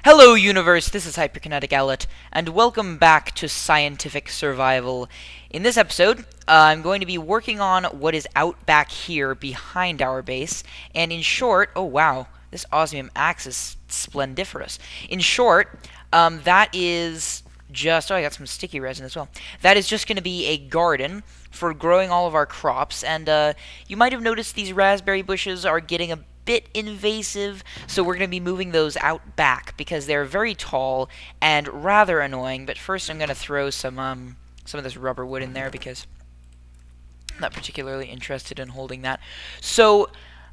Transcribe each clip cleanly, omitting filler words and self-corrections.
Hello, universe. This is Hyperkinetic Owlet, and welcome back to Scientific Survival. In this episode, I'm going to be working on what is out back here behind our base, and in short, oh wow, this osmium axe is splendiferous. In short, that is just, oh, I got some sticky resin as well. That is just going to be a garden for growing all of our crops, and you might have noticed these raspberry bushes are getting a bit invasive, so we're going to be moving those out back because they're very tall and rather annoying. But first I'm going to throw some of this rubber wood in there because I'm not particularly interested in holding that. So,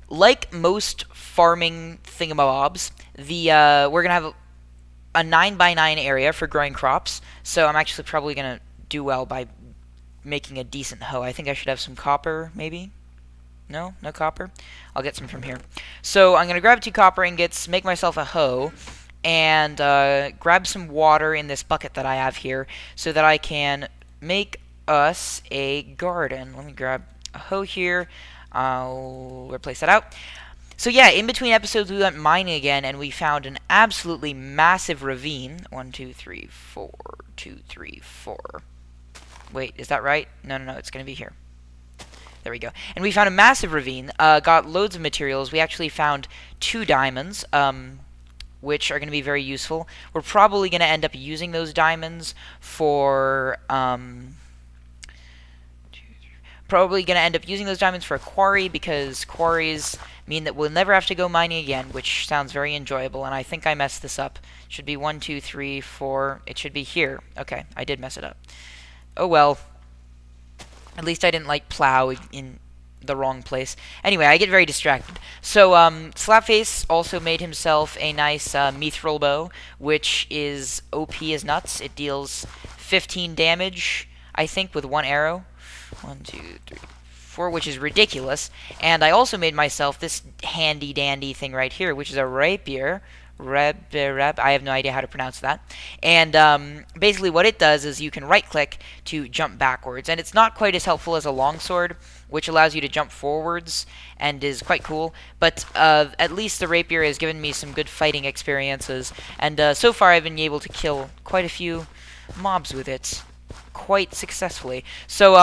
like most farming thingamabobs, we're going to have a 9x9 area for growing crops, so I'm actually probably going to do well by making a decent hoe. I think I should have some copper, maybe? No? No copper? I'll get some from here. So I'm going to grab 2 copper ingots, make myself a hoe, and grab some water in this bucket that I have here so that I can make us a garden. Let me grab a hoe here. I'll replace that out. So yeah, in between episodes we went mining again, and we found an absolutely massive ravine. 1, 2, 3, 4, 2, 3, 4. Wait, is that right? No, it's going to be here. There we go. And we found a massive ravine, got loads of materials. We actually found 2 diamonds, which are going to be very useful. We're probably going to end up using those diamonds for, a quarry, because quarries mean that we'll never have to go mining again, which sounds very enjoyable, and I think I messed this up. It should be 1, 2, 3, 4. It should be here. Okay, I did mess it up. Oh well. At least I didn't, like, plow in the wrong place. Anyway, I get very distracted. So, Slapface also made himself a nice mithril bow, which is OP as nuts. It deals 15 damage, I think, with 1 arrow. 1, 2, 3, 4, which is ridiculous. And I also made myself this handy-dandy thing right here, which is a rapier. I have no idea how to pronounce that. And basically what it does is you can right-click to jump backwards. And it's not quite as helpful as a longsword, which allows you to jump forwards and is quite cool. But at least the rapier has given me some good fighting experiences. And so far I've been able to kill quite a few mobs with it quite successfully. So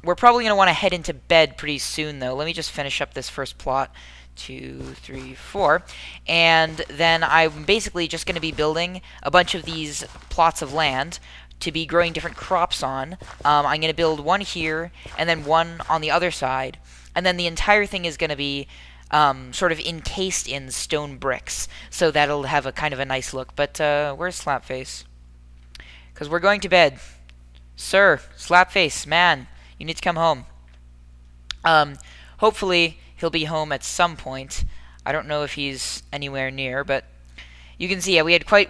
we're probably going to want to head into bed pretty soon, though. Let me just finish up this first plot. 2, 3, 4, and then I'm basically just going to be building a bunch of these plots of land to be growing different crops on. I'm going to build one here, and then one on the other side, and then the entire thing is going to be sort of encased in stone bricks, so that'll have a kind of a nice look. But where's Slapface? Because we're going to bed. Sir, Slapface, man, you need to come home. Hopefully he'll be home at some point. I don't know if he's anywhere near, but you can see, yeah, we had quite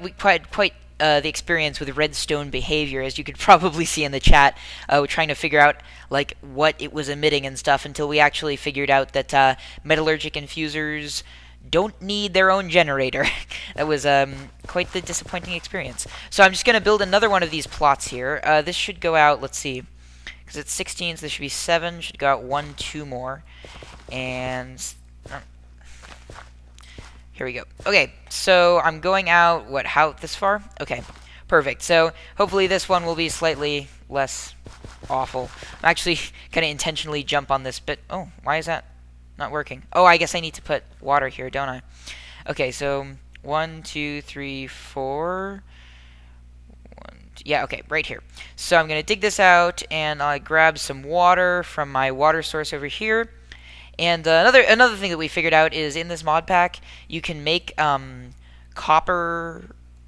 the experience with redstone behavior, as you could probably see in the chat. We're trying to figure out like what it was emitting and stuff until we actually figured out that metallurgic infusers don't need their own generator. That was quite the disappointing experience. So I'm just going to build another one of these plots here. This should go out, let's see, because it's 16, so this should be 7. Should go out 1, 2 more. And here we go. Okay, so I'm going out, how this far? Okay, perfect. So hopefully this one will be slightly less awful. I'm actually going to intentionally jump on this bit. Oh, why is that not working? Oh, I guess I need to put water here, don't I? Okay, so 1, 2, 3, 4. Yeah, okay, right here. So I'm going to dig this out, and I'll grab some water from my water source over here. And another thing that we figured out is in this mod pack, you can make copper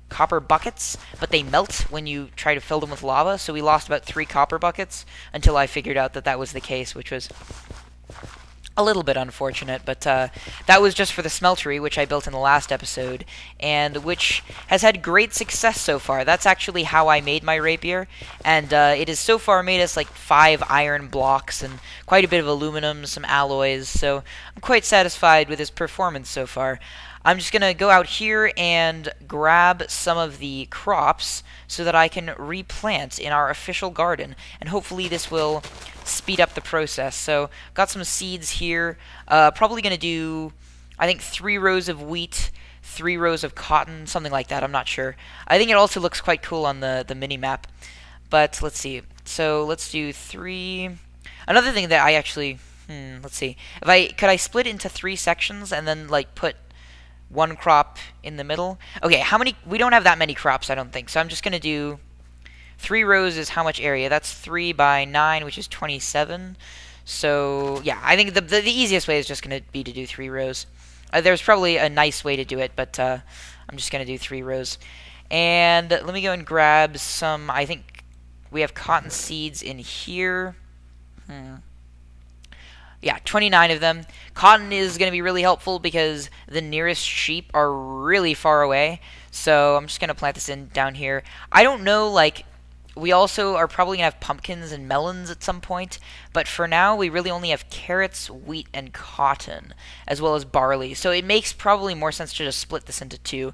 buckets, but they melt when you try to fill them with lava. So we lost about 3 copper buckets until I figured out that that was the case, which was a little bit unfortunate, but that was just for the smeltery, which I built in the last episode, and which has had great success so far. That's actually how I made my rapier, and it has so far made us like 5 iron blocks and quite a bit of aluminum, some alloys, so I'm quite satisfied with his performance so far. I'm just going to go out here and grab some of the crops so that I can replant in our official garden, and hopefully this will speed up the process. So, got some seeds here. Probably going to do, I think, 3 rows of wheat, 3 rows of cotton, something like that. I'm not sure. I think it also looks quite cool on the mini map. But let's see. So let's do 3. Another thing that I actually let's see. Could I split into 3 sections and then like put one crop in the middle? Okay, how many? We don't have that many crops, I don't think. So I'm just gonna do 3 rows is how much area? That's 3 by 9, which is 27. So yeah, I think the easiest way is just gonna be to do 3 rows. There's probably a nice way to do it, but I'm just gonna do 3 rows. And let me go and grab some. I think we have cotton seeds in here. Yeah, 29 of them. Cotton is going to be really helpful because the nearest sheep are really far away. So I'm just going to plant this in down here. I don't know, like, we also are probably going to have pumpkins and melons at some point. But for now, we really only have carrots, wheat, and cotton, as well as barley. So it makes probably more sense to just split this into 2.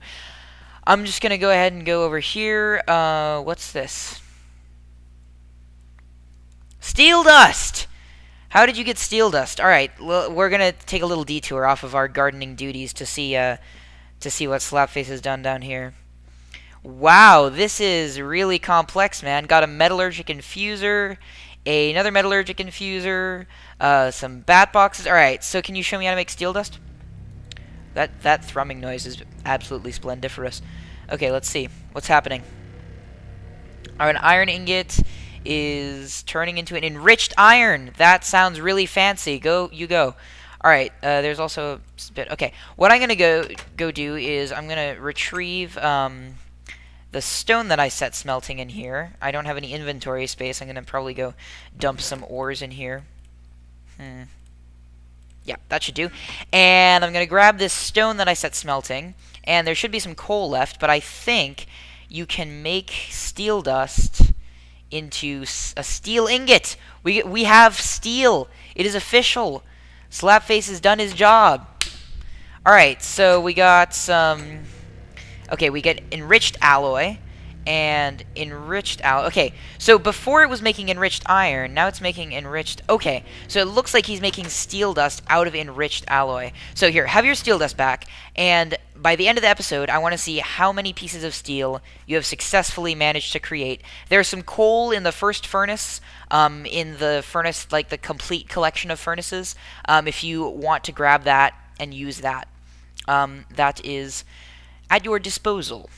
I'm just going to go ahead and go over here. What's this? Steel dust! How did you get steel dust? All right, we're gonna take a little detour off of our gardening duties to see what Slapface has done down here. Wow, this is really complex, man. Got a metallurgic infuser, another metallurgic infuser, some bat boxes. All right, so can you show me how to make steel dust? That thrumming noise is absolutely splendiferous. Okay, let's see what's happening. All right, an iron ingot is turning into an enriched iron. That sounds really fancy. Go. All right. There's also a bit. Okay. What I'm gonna go do is I'm gonna retrieve the stone that I set smelting in here. I don't have any inventory space. I'm gonna probably go dump some ores in here. Yeah, that should do. And I'm gonna grab this stone that I set smelting. And there should be some coal left, but I think you can make steel dust into a steel ingot. We have steel. It is official. Slapface has done his job. Alright, so we got some. Okay, we get enriched alloy. And enriched alloy. Okay, so before it was making enriched iron, now it's making enriched. Okay, so it looks like he's making steel dust out of enriched alloy. So here, have your steel dust back. And by the end of the episode, I want to see how many pieces of steel you have successfully managed to create. There's some coal in the first furnace, in the furnace, like the complete collection of furnaces. If you want to grab that and use that, that is at your disposal.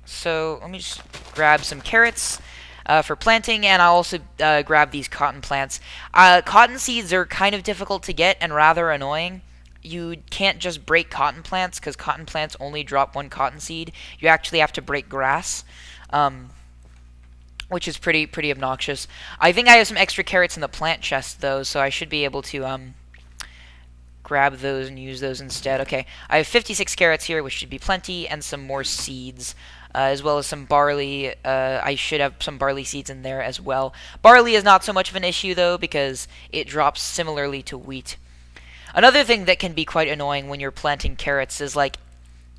So let me just grab some carrots for planting, and I'll also grab these cotton plants. Cotton seeds are kind of difficult to get and rather annoying. You can't just break cotton plants because cotton plants only drop 1 cotton seed. You actually have to break grass, which is pretty obnoxious. I think I have some extra carrots in the plant chest though, so I should be able to grab those and use those instead. Okay, I have 56 carrots here, which should be plenty, and some more seeds. As well as some barley. I should have some barley seeds in there as well. Barley is not so much of an issue, though, because it drops similarly to wheat. Another thing that can be quite annoying when you're planting carrots is, like,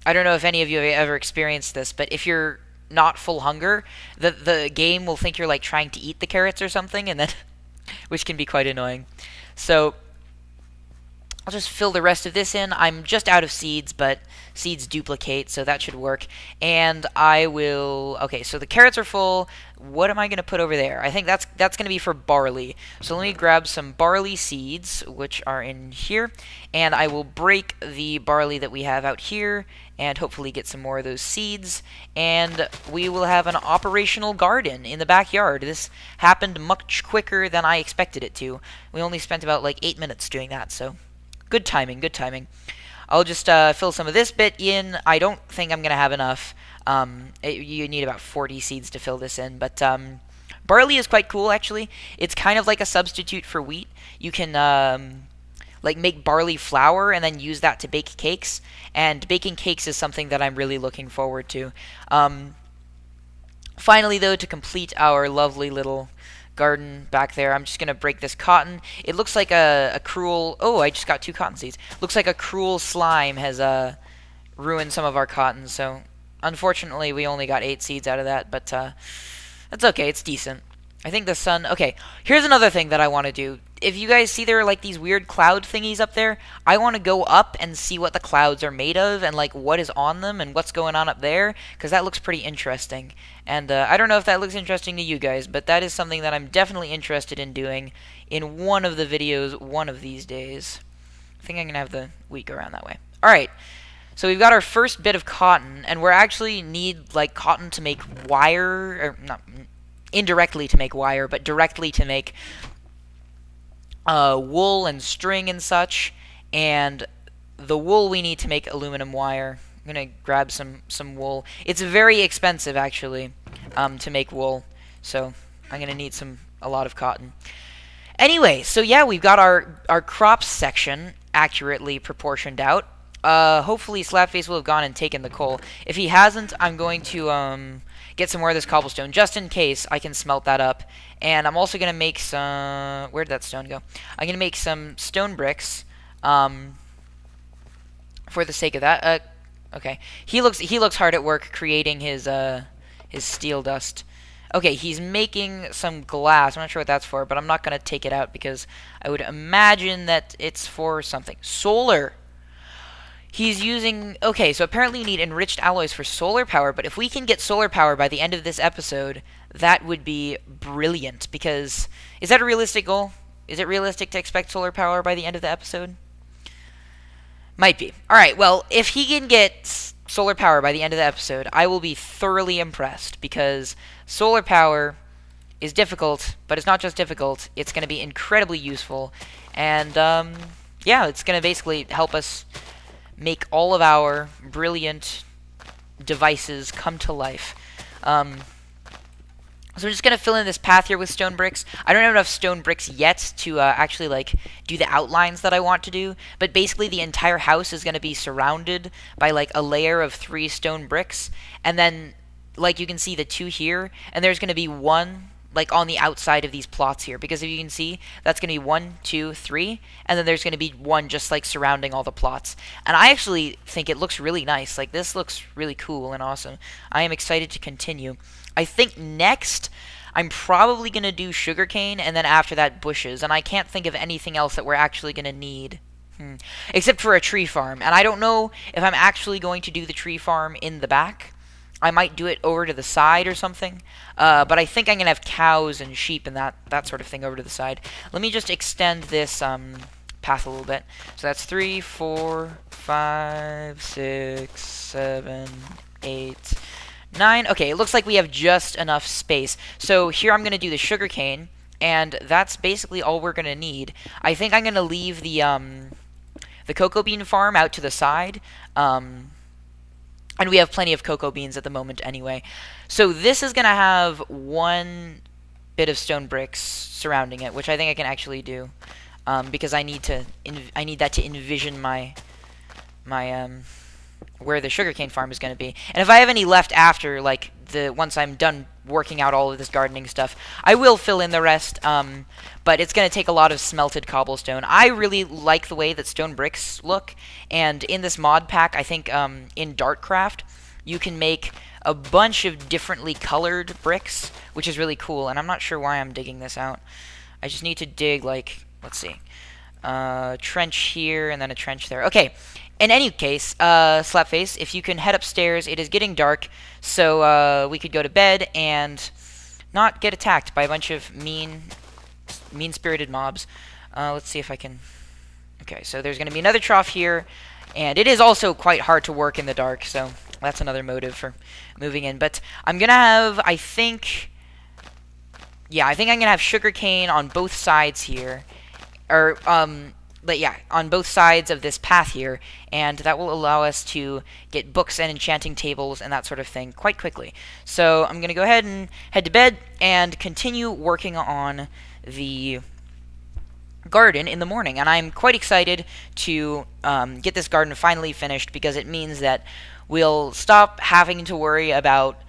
I don't know if any of you have ever experienced this, but if you're not full hunger, the game will think you're, like, trying to eat the carrots or something, and then which can be quite annoying. So I'll just fill the rest of this in. I'm just out of seeds, but seeds duplicate, so that should work. And I will. Okay, so the carrots are full. What am I going to put over there? I think that's going to be for barley. So let me grab some barley seeds, which are in here, and I will break the barley that we have out here, and hopefully get some more of those seeds. And we will have an operational garden in the backyard. This happened much quicker than I expected it to. We only spent about like 8 minutes doing that, so. Good timing, good timing. I'll just fill some of this bit in. I don't think I'm going to have enough. You need about 40 seeds to fill this in. But barley is quite cool, actually. It's kind of like a substitute for wheat. You can like make barley flour and then use that to bake cakes. And baking cakes is something that I'm really looking forward to. Finally, though, to complete our lovely little garden back there, I'm just going to break this cotton. It looks like a cruel. Oh, I just got 2 cotton seeds. Looks like a cruel slime has ruined some of our cotton, so unfortunately we only got 8 seeds out of that, but that's okay. It's decent. I think the sun. Okay, here's another thing that I want to do. if you guys see there are like these weird cloud thingies up there, I want to go up and see what the clouds are made of and like what is on them and what's going on up there, because that looks pretty interesting. And I don't know if that looks interesting to you guys, but that is something that I'm definitely interested in doing in one of the videos one of these days. I think I'm gonna have the week around that way. Alright, so we've got our first bit of cotton, and we're actually need like cotton to make wire, or not indirectly to make wire, but directly to make wool and string and such. And the wool we need to make aluminum wire. I'm gonna grab some wool. It's very expensive actually to make wool, so I'm gonna need a lot of cotton. Anyway, so yeah, we've got our crops section accurately proportioned out. Hopefully Slapface will have gone and taken the coal. If he hasn't, I'm going to get some more of this cobblestone, just in case I can smelt that up. And I'm also going to make some... Where did that stone go? I'm going to make some stone bricks for the sake of that. Okay. He looks hard at work creating his steel dust. Okay, he's making some glass. I'm not sure what that's for, but I'm not going to take it out because I would imagine that it's for something. Solar! He's using... Okay, so apparently you need enriched alloys for solar power, but if we can get solar power by the end of this episode, that would be brilliant, because... Is that a realistic goal? Is it realistic to expect solar power by the end of the episode? Might be. Alright, well, if he can get solar power by the end of the episode, I will be thoroughly impressed, because solar power is difficult, but it's not just difficult, it's going to be incredibly useful, and, yeah, it's going to basically help us make all of our brilliant devices come to life. So we're just going to fill in this path here with stone bricks. I don't have enough stone bricks yet to actually like do the outlines that I want to do, but basically the entire house is going to be surrounded by like a layer of 3 stone bricks, and then like you can see the 2 here, and there's going to be 1 like on the outside of these plots here, because if you can see, that's going to be 1, 2, 3, and then there's going to be 1 just like surrounding all the plots. And I actually think it looks really nice. Like, this looks really cool and awesome. I am excited to continue. I think next I'm probably going to do sugarcane, and then after that bushes, and I can't think of anything else that we're actually going to need. Except for a tree farm, and I don't know if I'm actually going to do the tree farm in the back. I might do it over to the side or something, but I think I'm going to have cows and sheep and that sort of thing over to the side. Let me just extend this path a little bit. So that's 3, 4, 5, 6, 7, 8, 9. Okay, it looks like we have just enough space. So here I'm going to do the sugarcane, and that's basically all we're going to need. I think I'm going to leave the cocoa bean farm out to the side. And we have plenty of cocoa beans at the moment anyway. So this is going to have 1 bit of stone bricks surrounding it, which I think I can actually do, because I need that to envision my where the sugarcane farm is going to be. And if I have any left after, like once I'm done working out all of this gardening stuff, I will fill in the rest. But it's going to take a lot of smelted cobblestone. I really like the way that stone bricks look, and in this mod pack, I think in Dartcraft, you can make a bunch of differently colored bricks, which is really cool. And I'm not sure why I'm digging this out. I just need to dig, like, let's see, trench here and then a trench there. Okay. In any case, Slapface, if you can head upstairs, it is getting dark, so we could go to bed and not get attacked by a bunch of mean-spirited mobs. Let's see if I can... Okay, so there's going to be another trough here, and it is also quite hard to work in the dark, so that's another motive for moving in. But I'm going to have, I think I'm going to have sugarcane on both sides here, or, but yeah, on both sides of this path here, and that will allow us to get books and enchanting tables and that sort of thing quite quickly. So I'm going to go ahead and head to bed and continue working on the garden in the morning. And I'm quite excited to get this garden finally finished, because it means that we'll stop having to worry about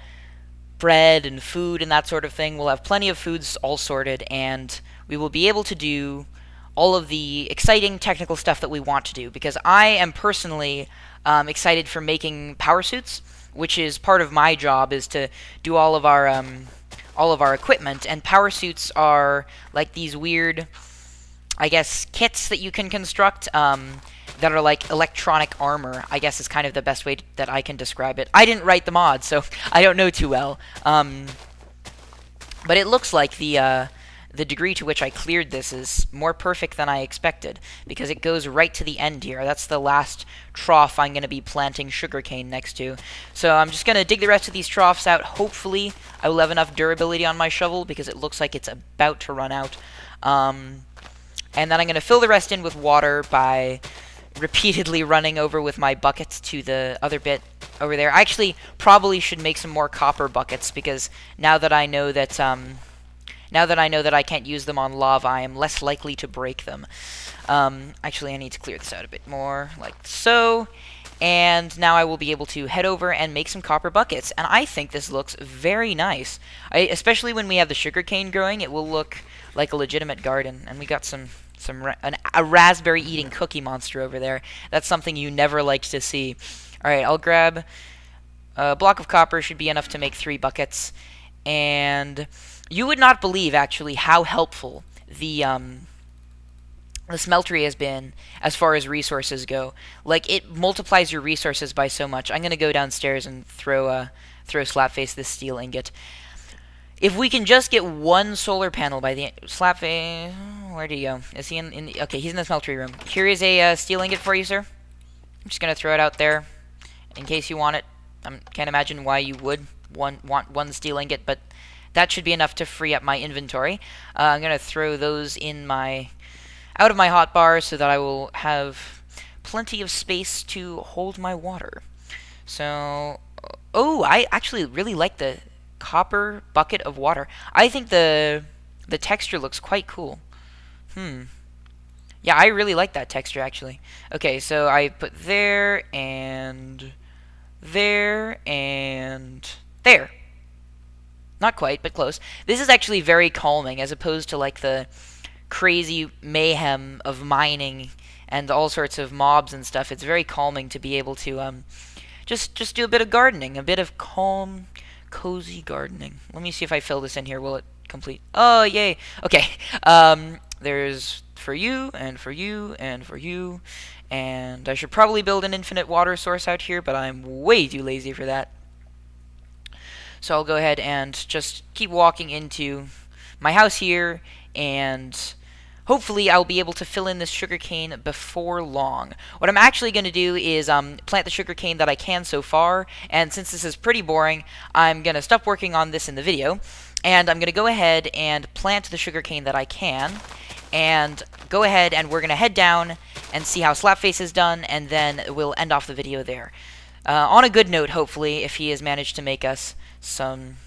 bread and food and that sort of thing. We'll have plenty of foods all sorted, and we will be able to do all of the exciting technical stuff that we want to do, because I am personally excited for making power suits, which is part of my job, is to do all of our equipment. And power suits are like these weird I guess, kits that you can construct that are like electronic armor, I guess is kind of the best way that I can describe it. I didn't write the mod, so I don't know too well. But it looks like the degree to which I cleared this is more perfect than I expected, because it goes right to the end here. That's the last trough I'm going to be planting sugarcane next to. So I'm just going to dig the rest of these troughs out. Hopefully I will have enough durability on my shovel, because it looks like it's about to run out. And then I'm going to fill the rest in with water by repeatedly running over with my bucket to the other bit over there. I actually probably should make some more copper buckets, because now that I know that I can't use them on lava, I am less likely to break them. Actually, I need to clear this out a bit more, like so. And now I will be able to head over and make some copper buckets. And I think this looks very nice. Especially when we have the sugarcane growing, it will look like a legitimate garden. And we got a raspberry-eating cookie monster over there. That's something you never like to see. Alright, I'll grab a block of copper. Should be enough to make 3 buckets. And you would not believe, actually, how helpful the smeltery has been as far as resources go. Like, it multiplies your resources by so much. I'm going to go downstairs and throw Slapface this steel ingot. If we can just get 1 solar panel by the Slapface, where did he go? Is he in the, okay, he's in the smeltery room. Here is a steel ingot for you, sir. I'm just going to throw it out there in case you want it. I can't imagine why you would want 1 steel ingot, but that should be enough to free up my inventory. I'm going to throw those out of my hotbar so that I will have plenty of space to hold my water. So, oh, I actually really like the copper bucket of water. I think the texture looks quite cool. Yeah, I really like that texture, actually. Okay, so I put there, and there, and there. Not quite, but close. This is actually very calming, as opposed to like the crazy mayhem of mining and all sorts of mobs and stuff. It's very calming to be able to just do a bit of gardening, a bit of calm, cozy gardening. Let me see if I fill this in here. Will it complete? Oh, yay. Okay. There's for you, and for you, and for you. And I should probably build an infinite water source out here, but I'm way too lazy for that. So I'll go ahead and just keep walking into my house here, and hopefully I'll be able to fill in this sugarcane before long. What I'm actually going to do is plant the sugarcane that I can so far, and since this is pretty boring, I'm going to stop working on this in the video, and I'm going to go ahead and plant the sugarcane that I can, and go ahead and we're going to head down and see how Slapface is done, and then we'll end off the video there. On a good note, hopefully, if he has managed to make us some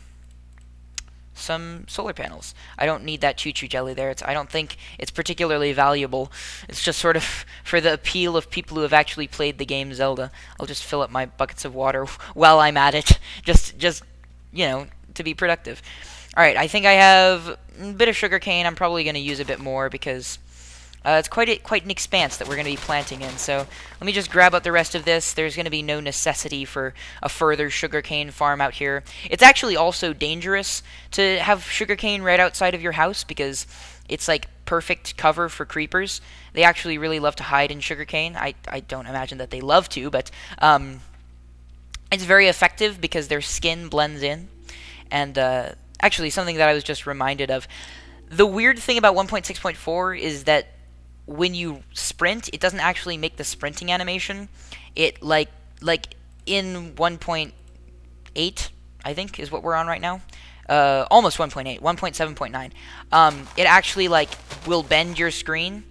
solar panels. I don't need that choo-choo jelly there. I don't think it's particularly valuable. It's just sort of for the appeal of people who have actually played the game Zelda. I'll just fill up my buckets of water while I'm at it, just you know, to be productive. All right, I think I have a bit of sugarcane. I'm probably going to use a bit more because it's quite an expanse that we're going to be planting in. So let me just grab out the rest of this. There's going to be no necessity for a further sugarcane farm out here. It's actually also dangerous to have sugarcane right outside of your house because it's like perfect cover for creepers. They actually really love to hide in sugarcane. I don't imagine that they love to, but it's very effective because their skin blends in. And actually, something that I was just reminded of, the weird thing about 1.6.4 is that when you sprint, it doesn't actually make the sprinting animation. It like in 1.8, I think, is what we're on right now. Almost 1.8, 1.7.9. It actually like will bend your screen,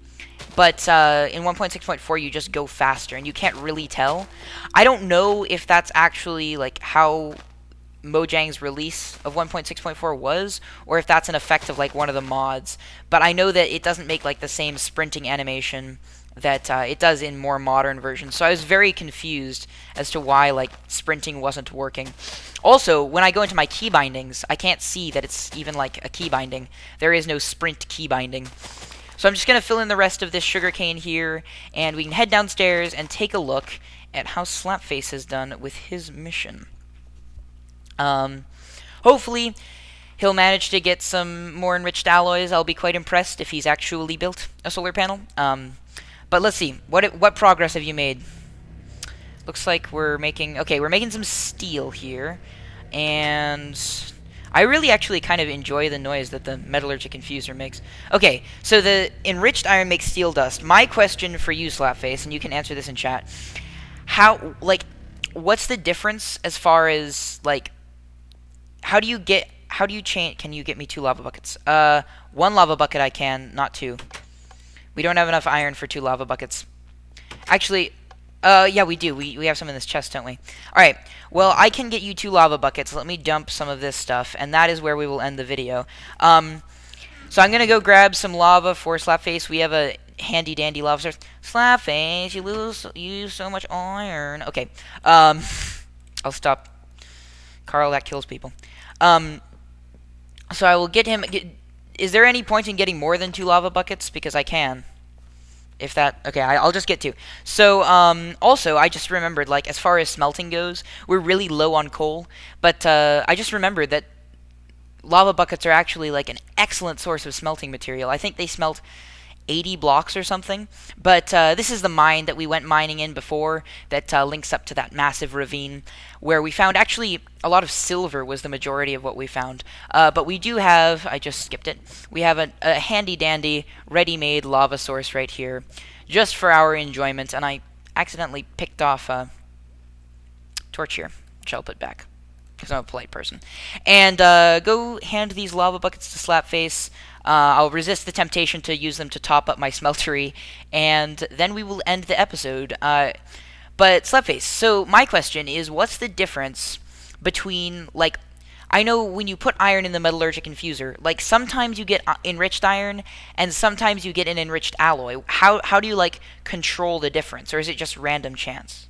but in 1.6.4 you just go faster, and you can't really tell. I don't know if that's actually like how Mojang's release of 1.6.4 was, or if that's an effect of like one of the mods, but I know that it doesn't make like the same sprinting animation that it does in more modern versions. So I was very confused as to why like sprinting wasn't working. Also, when I go into my key bindings, I can't see that it's even like a key binding. There is no sprint key binding. So I'm just going to fill in the rest of this sugarcane here, and we can head downstairs and take a look at how Slapface has done with his mission. Hopefully he'll manage to get some more enriched alloys. I'll be quite impressed if he's actually built a solar panel. But let's see. What progress have you made? Looks like we're making... Okay, we're making some steel here. And I really actually kind of enjoy the noise that the metallurgic infuser makes. Okay, so the enriched iron makes steel dust. My question for you, Slapface, and you can answer this in chat. How, like, what's the difference as far as, like, how do you change... Can you get me 2 lava buckets? 1 lava bucket I can, not 2. We don't have enough iron for 2 lava buckets. Actually... yeah, we do. We have some in this chest, don't we? Alright, well, I can get you 2 lava buckets. Let me dump some of this stuff, and that is where we will end the video. So I'm gonna go grab some lava for Slapface. We have a handy-dandy lava source. Slapface, you use so much iron. Okay, I'll stop. Carl, that kills people. So I will get him... Is there any point in getting more than 2 lava buckets? Because I can. If that... Okay, I'll just get 2. So, also, I just remembered, like, as far as smelting goes, we're really low on coal. But, I just remembered that lava buckets are actually, like, an excellent source of smelting material. I think they smelt 80 blocks or something. But, this is the mine that we went mining in before that, links up to that massive ravine where we found, actually, a lot of silver was the majority of what we found. But we do have... I just skipped it. We have a handy-dandy, ready-made lava source right here, just for our enjoyment. And I accidentally picked off a torch here, which I'll put back, because I'm a polite person. And go hand these lava buckets to Slapface. I'll resist the temptation to use them to top up my smeltery, and then we will end the episode. But Slapface, so my question is, what's the difference between, like, I know when you put iron in the metallurgic infuser, like, sometimes you get enriched iron, and sometimes you get an enriched alloy. How do you, like, control the difference, or is it just random chance?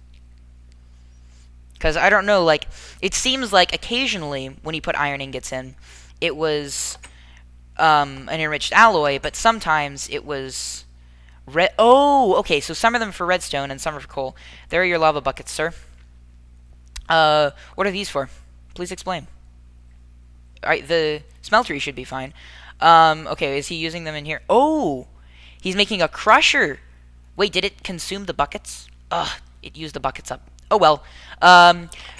Because I don't know, like, it seems like occasionally when you put iron ingots in, it was an enriched alloy, but sometimes it was red. Oh, okay, so some of them for redstone and some are for coal. There are your lava buckets, sir. What are these for? Please explain. Alright, the smeltery should be fine. Okay, is he using them in here? Oh! He's making a crusher! Wait, did it consume the buckets? Ugh, it used the buckets up. Oh well.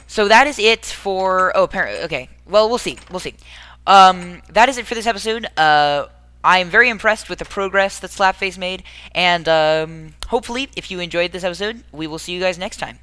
So that is it for... Oh, apparently... Okay, well, we'll see. We'll see. That is it for this episode. I am very impressed with the progress that Slapface made, and hopefully, if you enjoyed this episode, we will see you guys next time.